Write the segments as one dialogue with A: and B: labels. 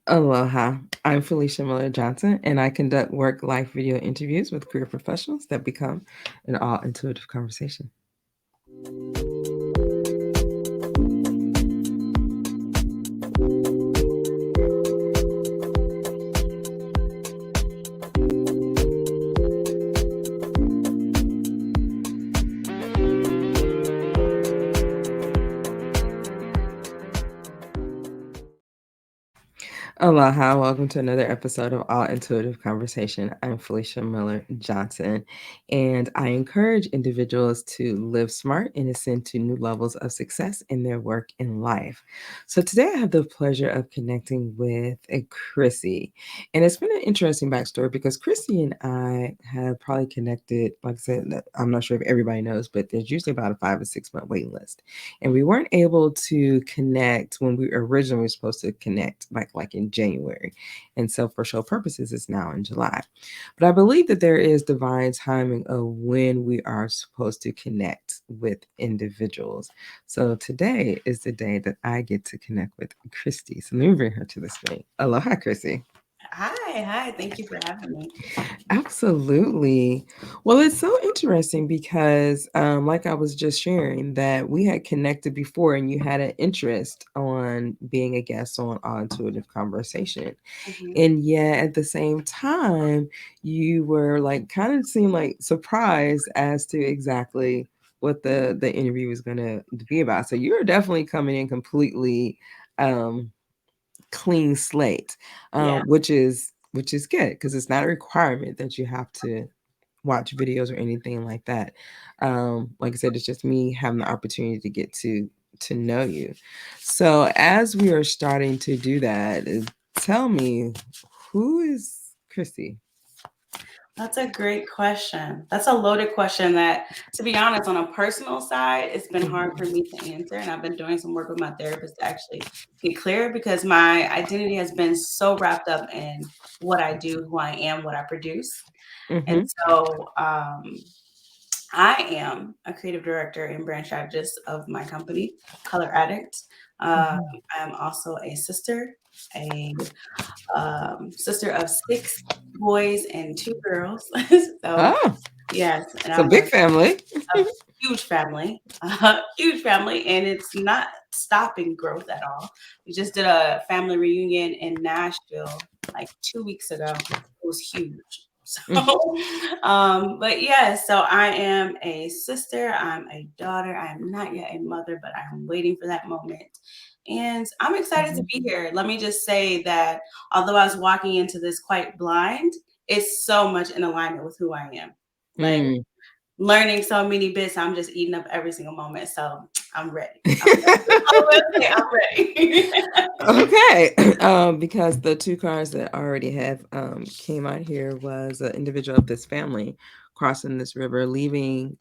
A: Aloha. I'm Felicia Miller Johnson, and I conduct work life video interviews with career professionals that become an all intuitive conversation. Aloha, welcome to another episode of All Intuitive Conversation. I'm Felicia Miller Johnson, and I encourage individuals to live smart and ascend to new levels of success in their work and life. So today I have the pleasure of connecting with a Chryssy, and it's been an interesting backstory because Chryssy and I have probably connected, like I said, I'm not sure if everybody knows, but there's usually about a 5 or 6 month waiting list, and we weren't able to connect when we originally were supposed to connect, like in January. And so for show purposes, it's now in July. But I believe that there is divine timing of when we are supposed to connect with individuals. So today is the day that I get to connect with Christy. So let me bring her to the screen. Aloha, Chrissy.
B: Hi. Thank you for having me.
A: Absolutely. Well, it's so interesting because, like I was just sharing, that we had connected before and you had an interest on being a guest on All Intuitive Conversation.
B: Mhm.
A: And yet at the same time, you were like kind of seemed like surprised as to exactly what the interview was going to be about. So you're definitely coming in completely um clean slate,
B: Yeah.
A: which is good because it's not a requirement that you have to watch videos or anything like that. Like I said, it's just me having the opportunity to get to know you. So as we are starting to do that, tell me, who is Chrissy?
B: That's a great question. That's a loaded question that, to be honest, on a personal side, it's been hard for
A: Mhm.
B: me to answer. And I've been doing some work with my therapist to actually get clear because my identity has been so wrapped up in what I do, who I am, what I produce. And
A: Mhm.
B: so I am a creative director and brand strategist of my company, Color Addict. Um,
A: Mhm.
B: I'm also a sister, a sister of 6 boys and 2 girls. So
A: Oh,
B: yes, and
A: it's a
B: I'm
A: big family.
B: a huge family, huge family, and it's not stopping growth at all. We just did a family reunion in Nashville like 2 weeks ago. It was huge.
A: Mhm.
B: So, but yeah, so I am a sister, I'm a daughter, I am not yet a mother, but I'm waiting for that moment. And I'm excited to
A: Mhm.
B: be here. Let me just say that although I was walking into this quite blind, it's so much in alignment with who I am. Like
A: Mm.
B: learning so many bits, I'm just eating up every single moment. So I'm ready. I'm ready. I'm gonna say I'm ready.
A: Okay, because the two cars that I already have came out here was an individual of this family crossing this river, leaving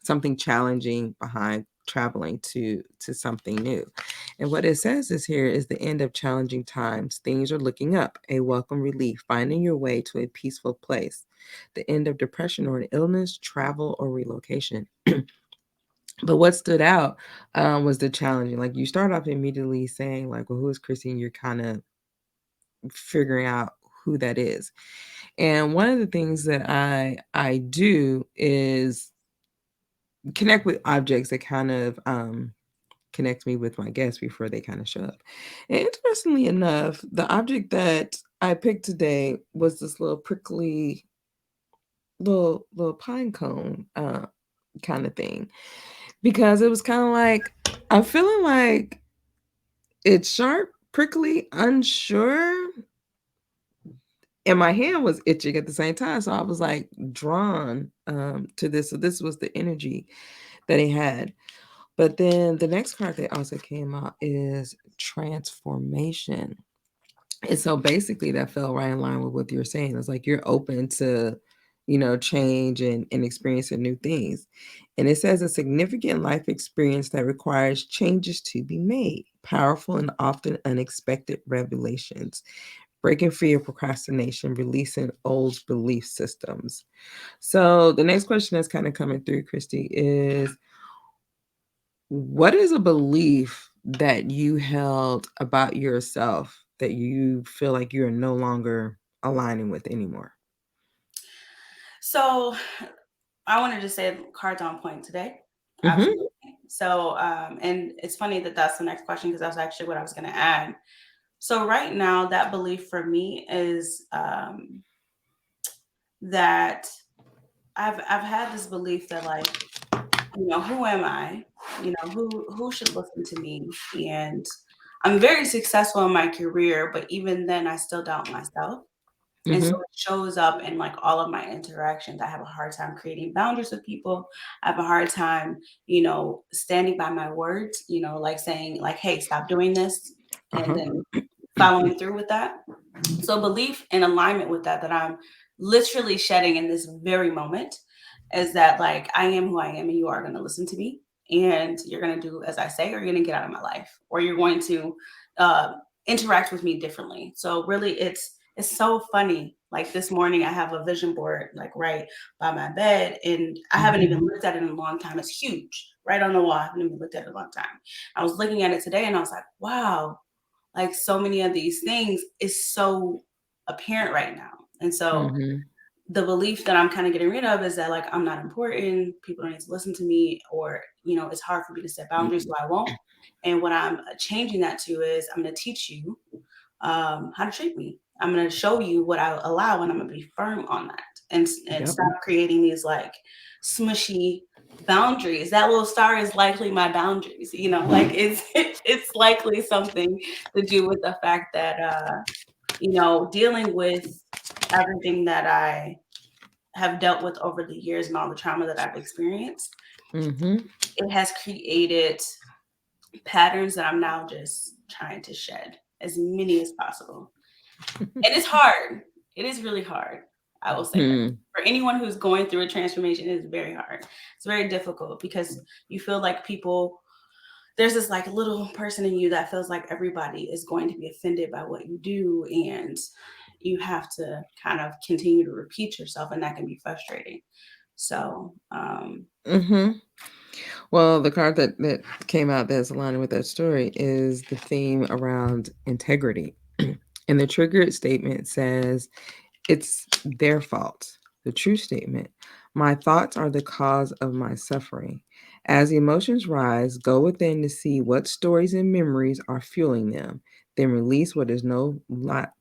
A: something challenging behind, traveling to something new. And what it says is here is the end of challenging times. Things are looking up, a welcome relief, finding your way to a peaceful place. The end of depression or an illness, travel or relocation. But what stood out was the challenging. Like you start off immediately saying, like, well, who is Chrissy? And you're kind of figuring out who that is. And one of the things that I do is connect with objects that kind of connect me with my guests before they kind of show up. And interestingly enough, the object that I picked today was this little prickly little pine cone kind of thing, because it was kind of like I'm feeling like it's sharp, prickly, unsure, and my hand was itching at the same time. So I was like drawn to this. So this was the energy that he had. But then the next card that also came out is transformation. And so basically that fell right in line with what you're saying. It's like you're open to, change and experiencing new things. And it says a significant life experience that requires changes to be made, powerful and often unexpected revelations, breaking free of procrastination, releasing old belief systems. So the next question that's kind of coming through, Christy, is what is a belief that you held about yourself that you feel like you're no longer aligning with anymore?
B: So I wanted to say cards on point today.
A: Mm-hmm.
B: Absolutely. So, and it's funny that that's the next question because that's actually what I was going to add. So right now, that belief for me is that I've had this belief that like, who am I? Who should listen to me? And I'm very successful in my career, but even then, I still doubt myself. And so
A: Mm-hmm.
B: it shows up in like all of my interactions. I have a hard time creating boundaries with people. I have a hard time, standing by my words, like saying like, hey, stop doing this, and
A: Uh-huh.
B: then following through with that. So belief in alignment with that I'm literally shedding in this very moment is that like I am who I am and you are going to listen to me and you're going to do as I say or you're going to get out of my life or you're going to uh, interact with me differently. So really it's so funny. Like this morning I have a vision board like right by my bed and I haven't
A: Mm-hmm.
B: even looked at it in a long time. It's huge right on the wall. I haven't even looked at it in a long time. I was looking at it today and I was like, wow, like so many of these things is so apparent right now. And so
A: Mm-hmm.
B: the belief that I'm kind of getting rid of is that like I'm not important, people don't need to listen to me, or it's hard for me to set boundaries, so I won't. And what I'm changing that to is I'm going to teach you how to treat me. I'm going to show you what I allow, and I'm going to be firm on that, and
A: Yep.
B: stop creating these like smushy boundaries. That little star is likely my boundaries. Like it's it's likely something to do with the fact that dealing with everything that I have dealt with over the years and all the trauma that I've experienced,
A: Mm-hmm.
B: it has created patterns that I'm now just trying to shed as many as possible. And it's hard. It is really hard. I will say that.
A: Hmm.
B: For anyone who's going through a transformation, it is very hard. It's very difficult because you feel like there's this like little person in you that feels like everybody is going to be offended by what you do. And you have to kind of continue to repeat yourself, and that can be frustrating. So,
A: Mm-hmm. Well, the card that came out that's aligning with that story is the theme around integrity. And the triggered statement says, it's their fault. The true statement, my thoughts are the cause of my suffering. As emotions rise, go within to see what stories and memories are fueling them. Then release what is no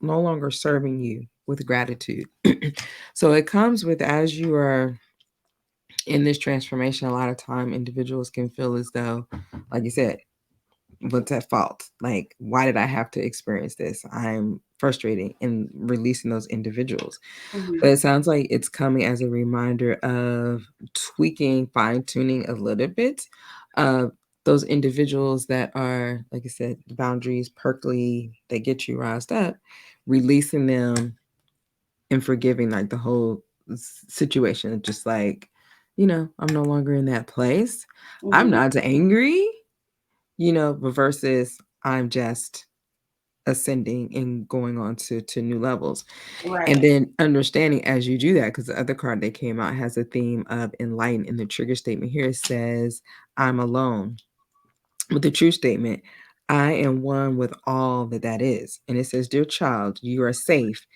A: longer serving you with gratitude. So it comes with, as you are in this transformation, a lot of time individuals can feel as though, like you said, what's at fault? Like, why did I have to experience this? I'm frustrating and releasing those individuals.
B: mhm,
A: But it sounds like it's coming as a reminder of tweaking, fine tuning a little bit of those individuals that are, like I said, boundaries, perkly, that get you roused up, releasing them and forgiving like the whole situation. Just like, I'm no longer in that place. I'm
B: mhm,
A: not angry, but versus I'm just ascending and going on to new levels. And
B: right.
A: then understanding as you do that, because the other card that came out has a theme of enlighten. In the trigger statement here, it says, I'm alone. With the true statement, I am one with all that is. And it says, dear child, you are safe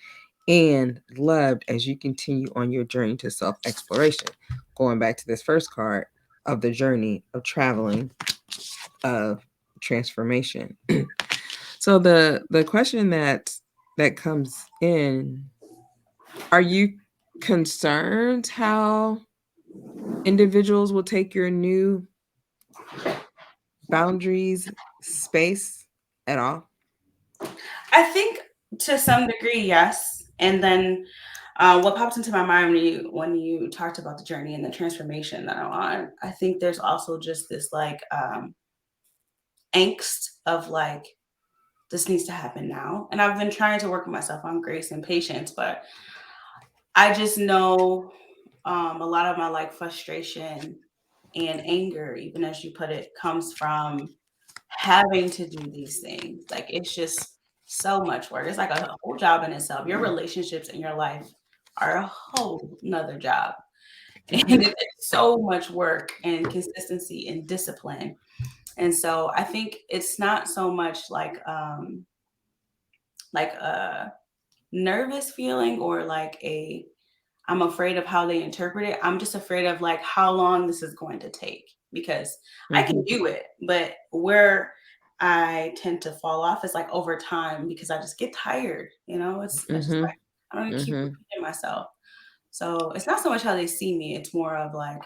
A: and loved as you continue on your journey to self exploration. Going back to this first card of the journey of traveling, of transformation. So the question that comes in, are you concerned how individuals will take your new boundaries space at all?
B: I think to some degree, yes. And then what popped into my mind when you talked about the journey and the transformation that I'm on, I think there's also just this like angst of like this needs to happen now. And I've been trying to work with myself on grace and patience, but I just know a lot of my like frustration and anger, even as you put it, comes from having to do these things. Like it's just so much work. It's like a whole job in itself. Your relationships in your life are a whole nother job. And
A: Hmm.
B: it's so much work and consistency and discipline. And so I think it's not so much like like a nervous feeling or like a I'm afraid of how they interpret it. I'm just afraid of like how long this is going to take because I can
A: Mhm.
B: do it, but where I tend to fall off is like over time because I just get tired. It's just
A: Mhm.
B: like I don't want to keep
A: Mhm.
B: repeating myself. So it's not so much how they see me, it's more of like,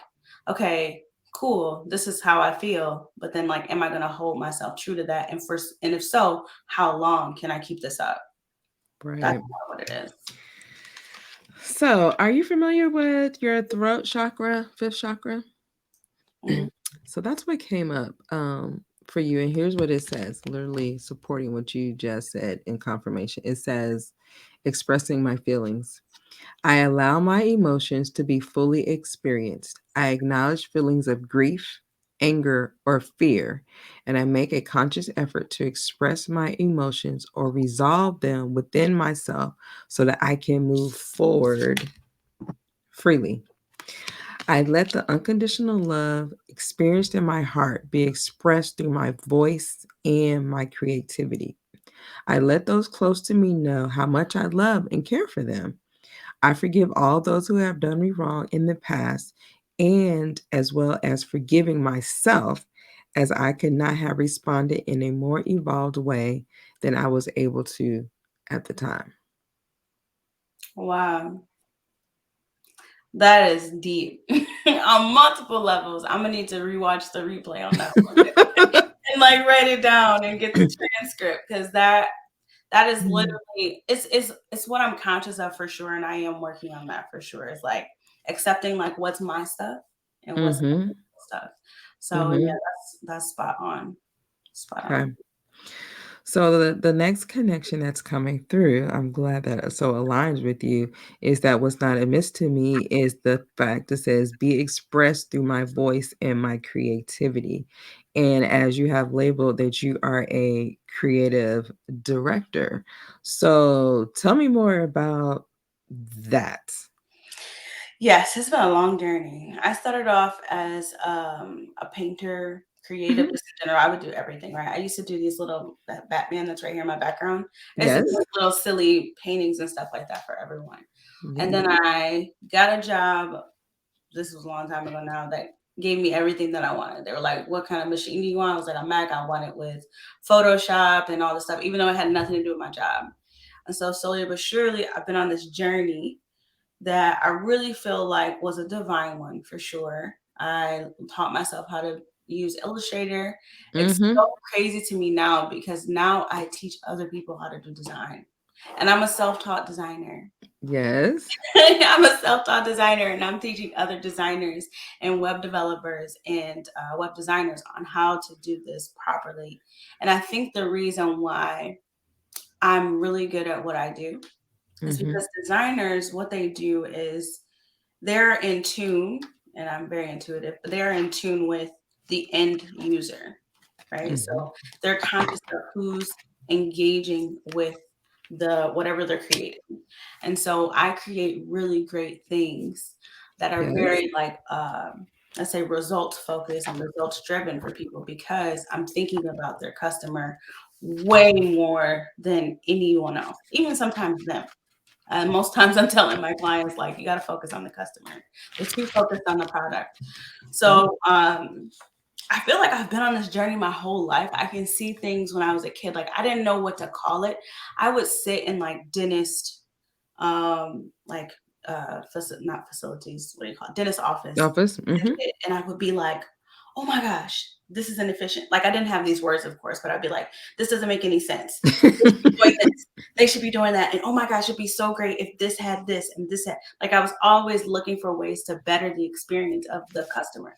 B: okay, cool, this is how I feel. But then like, am I gonna hold myself true to that? And if so, how long can I keep this up? That's
A: Right.
B: not what it is.
A: So, are you familiar with your throat chakra, fifth chakra?
B: Mhm.
A: So that's what came up for you. And here's what it says, literally supporting what you just said in confirmation. It says, expressing my feelings. I allow my emotions to be fully experienced. I acknowledge feelings of grief, anger, or fear, and I make a conscious effort to express my emotions or resolve them within myself so that I can move forward freely. I let the unconditional love experienced in my heart be expressed through my voice and my creativity. I let those close to me know how much I love and care for them. I forgive all those who have done me wrong in the past, and as well as forgiving myself, as I could not have responded in a more evolved way than I was able to at the time.
B: Wow, that is deep on multiple levels. I'm gonna need to rewatch the replay on that one and like write it down and get the transcript because that is literally it's what I'm conscious of for sure, and I am working on that for sure. It's like accepting like what's my stuff and what's other
A: Mm-hmm.
B: people's stuff. So yeah,
A: Mm-hmm.
B: that's spot on, spot on.
A: Okay. So the next connection that's coming through, I'm glad that it so aligns with you, is that what's not amiss to me is the fact that says be expressed through my voice and my creativity. And as you have labeled that you are a creative director. So tell me more about that.
B: Yes, it's been a long journey. I started off as a painter, creative,
A: Mhm.
B: just in general. I would do everything, right? I used to do these little that Batman that's right here in my background. I used to do
A: Yes.
B: like little silly paintings and stuff like that for everyone. And
A: Yeah.
B: then I got a job. This was a long time ago now. That gave me everything that I wanted. They were like, "What kind of machine do you want?" I was like, "A Mac." I want it with Photoshop and all this stuff, even though it had nothing to do with my job. And so slowly but surely, I've been on this journey that I really feel like was a divine one for sure. I taught myself how to use Illustrator. It's so
A: Mm-hmm.
B: crazy to me now because now I teach other people how to do design. And I'm a self taught designer.
A: Yes.
B: I'm a self taught designer and I'm teaching other designers and web developers and web designers on how to do this properly. And I think the reason why I'm really good at what I do is
A: Mm-hmm.
B: because designers, what they do is they're in tune, and I'm very intuitive, but they're in tune with the end user, right? So
A: Mm-hmm.
B: they're conscious of who's engaging with the whatever they're creating. And so I create really great things that are
A: Yes.
B: very like let's say results focused and results driven for people because I'm thinking about their customer way more than anyone else, even sometimes them. And most times I'm telling my clients, like, you got to focus on the customer. They're too focused on the product.
A: Yep.
B: So I feel like I've been on this journey my whole life. I can see things when I was a kid. Like I didn't know what to call it. I would sit in like dentist, like not facilities, what do you call it? Dentist office.
A: Office. Mm-hmm.
B: And I would be like, oh my gosh, this is inefficient. Like I didn't have these words, of course, but I'd be like, this doesn't make any sense. They should be doing this. They should be doing that. And oh my gosh, it'd be so great if this had this and this had like I was always looking for ways to better the experience of the customer.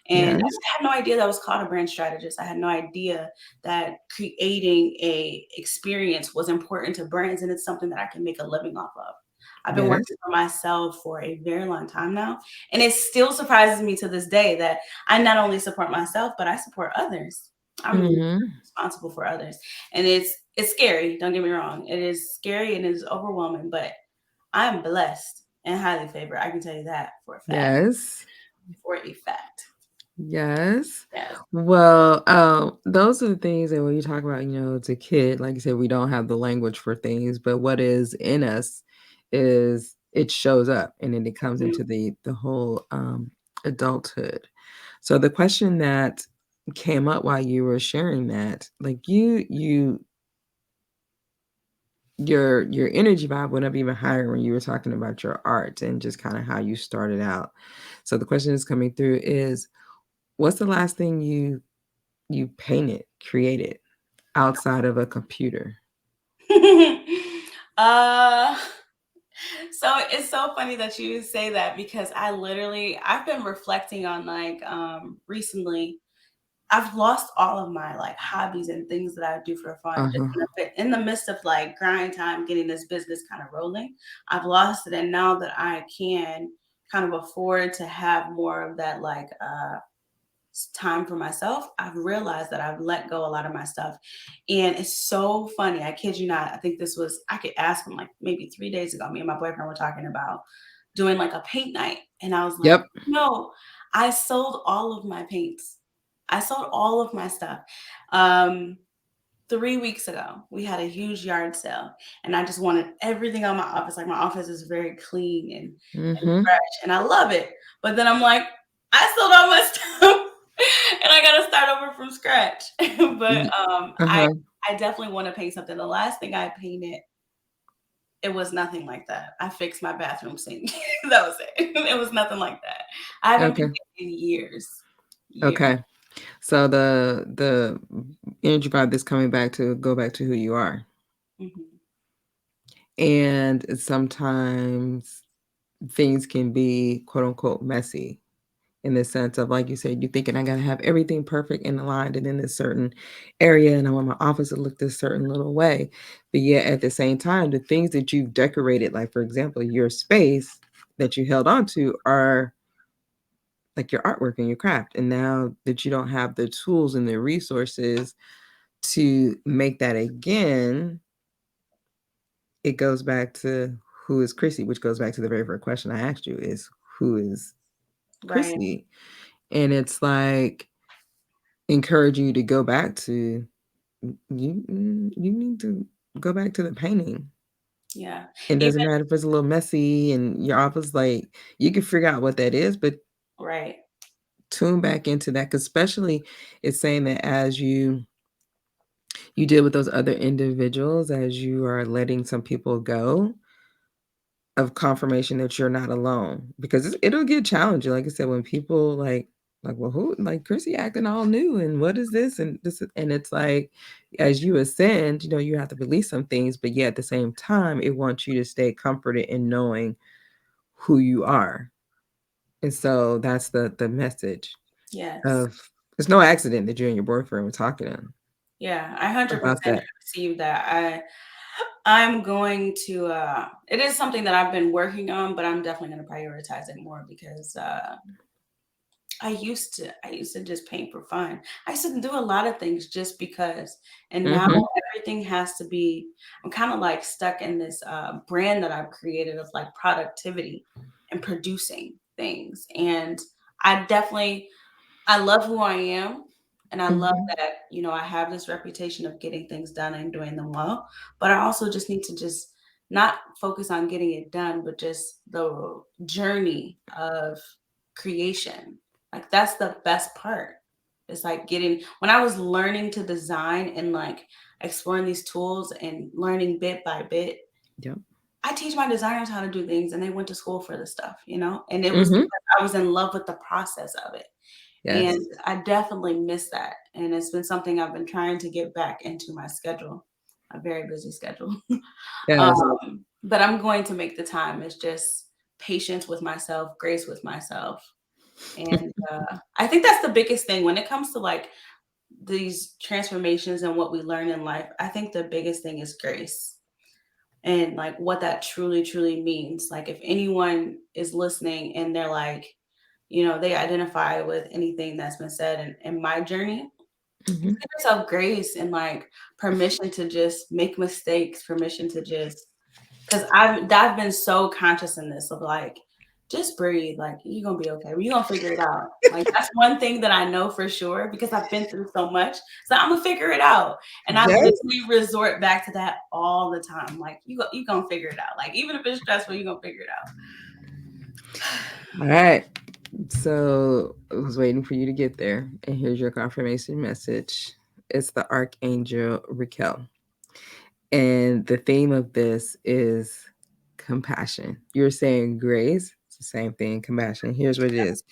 B: And I
A: Yes.
B: just had no idea that I was called a brand strategist. I had no idea that creating a experience was important to brands and it's something that I can make a living off of. I've been
A: Yes.
B: working for myself for a very long time now. And it still surprises me to this day that I not only support myself, but I support others. I'm
A: Mhm.
B: responsible for others. And it's scary, don't get me wrong. It is scary and it is overwhelming, but I'm blessed and highly favored. I can tell you that for a fact.
A: Yes.
B: For a fact.
A: Yes.
B: Yes.
A: Well, those are the things that when you talk about, as a kid, like you said, we don't have the language for things, but what is in us is it shows up and then it comes
B: Mhm.
A: into the whole adulthood. So the question that came up while you were sharing that, like your energy vibe went up even higher when you were talking about your art and just kind of how you started out. So the question that's coming through is, what's the last thing you painted, created outside of a computer?
B: uh so it's so funny that you say that because I've been reflecting on like recently I've lost all of my like hobbies and things that I do for fun. Just
A: Uh-huh.
B: in the midst of like grind time, getting this business kind of rolling, I've lost it. And now that I can kind of afford to have more of that like time for myself, I've realized that I've let go a lot of my stuff. And it's so funny. I kid you not. I think I could ask him like maybe 3 days ago. Me and my boyfriend were talking about doing like a paint night. And I was like,
A: Yep.
B: no, I sold all of my paints. I sold all of my stuff. Um, 3 weeks ago, we had a huge yard sale, and I just wanted everything on my office. Like my office is very clean and
A: Mm-hmm.
B: fresh, and I love it. But then I'm like, I sold all my stuff, and I got to start over from scratch. But
A: Uh-huh.
B: I definitely want to paint something. The last thing I painted, it was nothing like that. I fixed my bathroom sink. That was it. It was nothing like that. I haven't
A: Okay.
B: painted in years. Years.
A: Okay. So the energy vibe that's coming back to go back to who you are.
B: Hmm.
A: And sometimes things can be quote unquote messy in the sense of, like you said, you thinking I gotta have everything perfect and aligned and in this certain area, and I want my office to look this certain little way. But yet at the same time, the things that you've decorated, like for example, your space that you held on to are like your artwork and your craft. And now that you don't have the tools and the resources to make that again, it goes back to who is Chryssy, which goes back to the very first question I asked you is who is
B: Right.
A: Chryssy? And it's like encouraging you to go back to you need to go back to the painting.
B: Yeah.
A: It
B: Even
A: doesn't matter if it's a little messy and your office, like you can figure out what that is, but
B: right.
A: tune back into that. Cause especially it's saying that as you deal with those other individuals, as you are letting some people go, of confirmation that you're not alone because it'll get challenging. Like I said, when people like, well, who like Chrissy acting all new and what is this and and it's like as you ascend, you have to release some things, but yet at the same time, it wants you to stay comforted in knowing who you are. And so that's the message
B: Yes.
A: of it's no accident that you and your boyfriend were talking
B: Yeah, I 100%
A: about that.
B: receive that. I'm going to it is something that I've been working on, but I'm definitely going to prioritize it more because I used to just paint for fun. I used to do a lot of things just because. And now
A: Mm-hmm.
B: everything has to be I'm kind of like stuck in this brand that I've created of like productivity and producing things. And I definitely I love who I am, and I love
A: Mm-hmm.
B: that, I have this reputation of getting things done and doing them well, but I also just need to just not focus on getting it done, but just the journey of creation. Like that's the best part. It's like getting when I was learning to design and like exploring these tools and learning bit by bit,
A: Yep.
B: I teach my designers how to do things and they went to school for this stuff, And it was
A: Mm-hmm.
B: because I was in love with the process of it. And
A: Yes.
B: I definitely miss that, and it's been something I've been trying to get back into my schedule, a very busy schedule.
A: Yes.
B: But I'm going to make the time. It's just patience with myself, grace with myself, and I think that's the biggest thing when it comes to like these transformations and what we learn in life. I think the biggest thing is grace and like what that truly, truly means. Like if anyone is listening and they're like, they identify with anything that's been said in my journey,
A: Mm-hmm.
B: give yourself grace and like permission to just make mistakes, permission to just because I've been so conscious in this of like just breathe. Like you're gonna be okay. You're gonna figure it out. Like that's one thing that I know for sure because I've been through so much. So I'm gonna figure it out. And I
A: Yes.
B: literally resort back to that all the time. Like you gonna figure it out. Like even if it's stressful, you're gonna figure it out.
A: All right. So I was waiting for you to get there. And here's your confirmation message. It's the Archangel Raquel. And the theme of this is compassion. You're saying grace. It's the same thing, compassion. Here's what it is.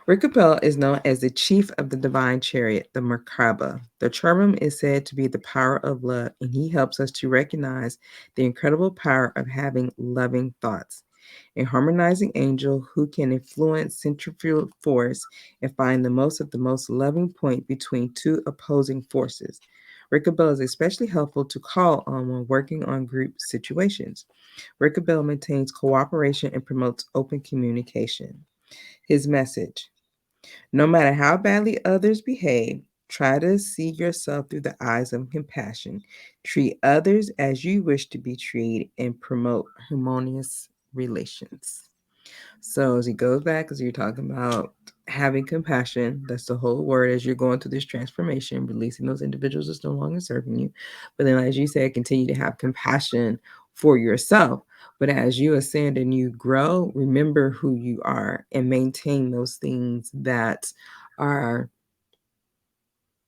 A: Ricabel is known as the chief of the divine chariot, the Merkaba. The cherubim is said to be the power of love, and he helps us to recognize the incredible power of having loving thoughts. A harmonizing angel who can influence centrifugal force and find the most loving point between two opposing forces. Ricabel is especially helpful to call on when working on group situations. Ricabel maintains cooperation and promotes open communication. His message: no matter how badly others behave, try to see yourself through the eyes of compassion. Treat others as you wish to be treated and promote harmonious relations. So as he goes back, as you're talking about having compassion, that's the whole word as you're going through this transformation, releasing those individuals that's no longer serving you. But then, as you said, continue to have compassion for yourself. But as you ascend and you grow, remember who you are and maintain those things are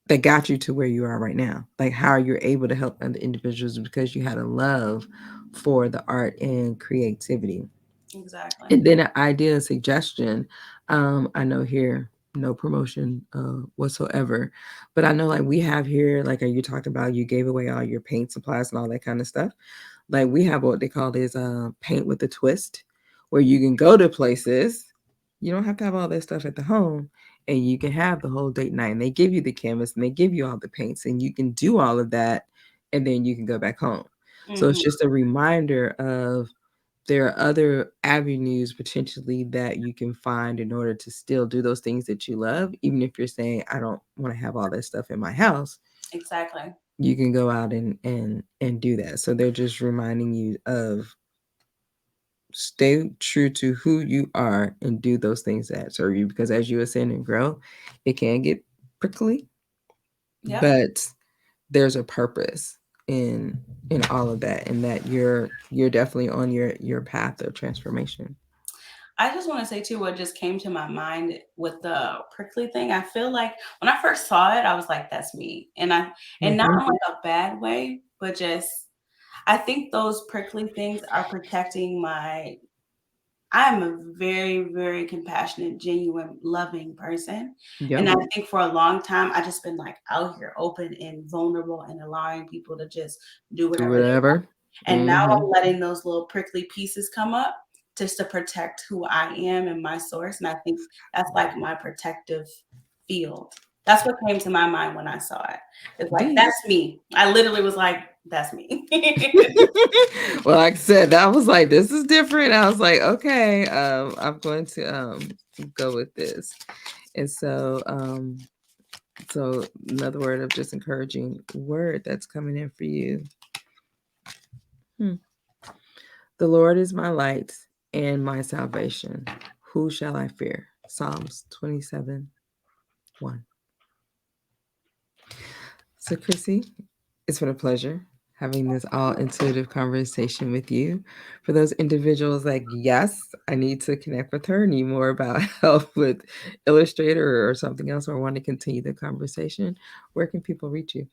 A: that got you to where you are right now. Like how you're able to help other individuals because you had a love for the art and creativity.
B: Exactly.
A: And then an idea and suggestion. I know here, no promotion whatsoever, but I know like we have here, like you talked about, you gave away all your paint supplies and all that kind of stuff. Like we have what they call is paint with a twist, where you can go to places. You don't have to have all that stuff at the home, and you can have the whole date night. And they give you the canvas and they give you all the paints, and you can do all of that, and then you can go back home. So it's
B: Hmm.
A: just a reminder of there are other avenues potentially that you can find in order to still do those things that you love, even if you're saying I don't want to have all that stuff in my house.
B: Exactly.
A: You can go out and do that. So they're just reminding you of stay true to who you are and do those things that serve you, because as you ascend and grow, it can get prickly,
B: Yep.
A: but there's a purpose in all of that, and that you're definitely on your path of transformation.
B: I just want to say too what just came to my mind with the prickly thing. I feel like when I first saw it, I was like, "That's me," and not
A: Mhm.
B: in like a bad way, but just I think those prickly things are protecting my. I'm a very, very compassionate, genuine, loving person. And
A: Yep.
B: I think for a long time, I just been like out here open and vulnerable and allowing people to just do
A: Do
B: whatever they want.
A: whatever.
B: And now
A: Mhm.
B: I'm letting those little prickly pieces come up just to protect who I am and my source. And I think that's like my protective field. That's what came to my mind when I saw it. It's like,
A: Deep.
B: that's me. I literally was like, that's me.
A: Well, like I said, that was like, this is different. I was like, okay, I'm going to go with this. And so another word of just encouraging word that's coming in for you. Hmm. The Lord is my light and my salvation. Who shall I fear? Psalms 27:1. So, Chrissy, it's been a pleasure having this all intuitive conversation with you. For those individuals like, yes, I need to connect with her, need more about help with Illustrator or something else, or want to continue the conversation, where can people reach you?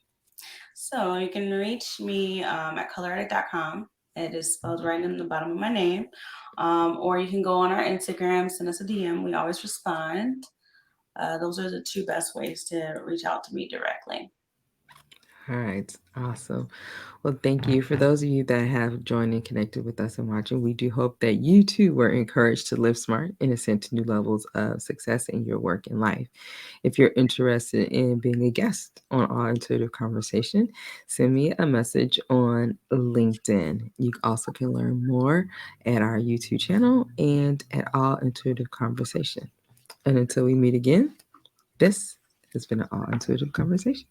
B: So you can reach me at coloraddict.com. It is spelled right in the bottom of my name. Or you can go on our Instagram, send us a DM. We always respond. Those are the two best ways to reach out to me directly.
A: All right, awesome. Well, thank you. For those of you that have joined and connected with us and watching, we do hope that you too were encouraged to live smart and ascend to new levels of success in your work and life. If you're interested in being a guest on All Intuitive Conversation, send me a message on LinkedIn. You also can learn more at our YouTube channel and at All Intuitive Conversation. And until we meet again, this has been an All Intuitive Conversation.